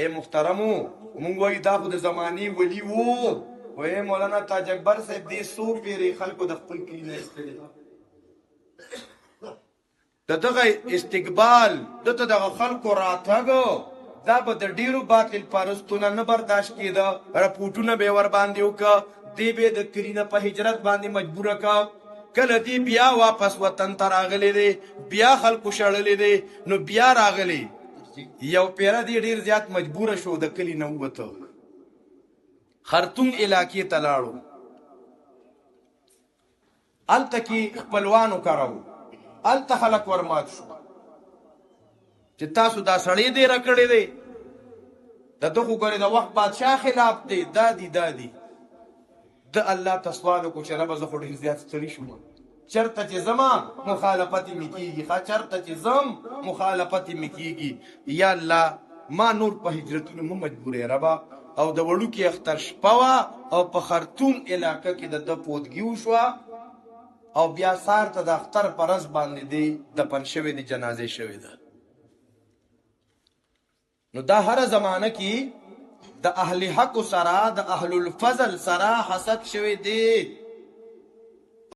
اے محترمو مونږ وایي دا خو د زمانې ولي وو وایي مولانا تاج اکبر صاحب دې څو پیرې خلکو د خپل کلي نه ایستلي د دغه استقبال دته دغه خلکو راتګ دا به د ډیرو باطل پرستونه نه برداشت کېده رپوټونه به یې ورباندې وکړه دې به د کلي نه په هجرت باندې مجبوره کړه کله دې بیا واپس وطن ته راغلی دی بیا خلکو شړلی دی نو بیا راغلی یو پیره دې ډیر زیات مجبوره شو د کلي نه ووته خرطوم علاقې ته لاړو هلته کې خپلوانو کراو هلته خلک ورمات شو چې تاسو دا سړی دی راکړی دی د ده خو ګورې د وخت بادشاه خلاف دی دا دي د الله ته سوال وکړو چې ربه زه خو ډېر زیات ستړي شوم چېرته چې ځمه مخالفت مې کېږي چېرته چې ځم مخالفت مې کېږي یا الله ما نور په هجرتونو مه مجبورې ربه او د وړوکي اختر شپه وه او په خرطوم علاقه کې د ده پودګي وشوه او بیا سهار ته د اختر په ورځ باندې دی دفن شوې دی جنازې شوې ده نو دا هره زمانه کې د اهل حق سره د اهل الفضل سره حسد شوی دی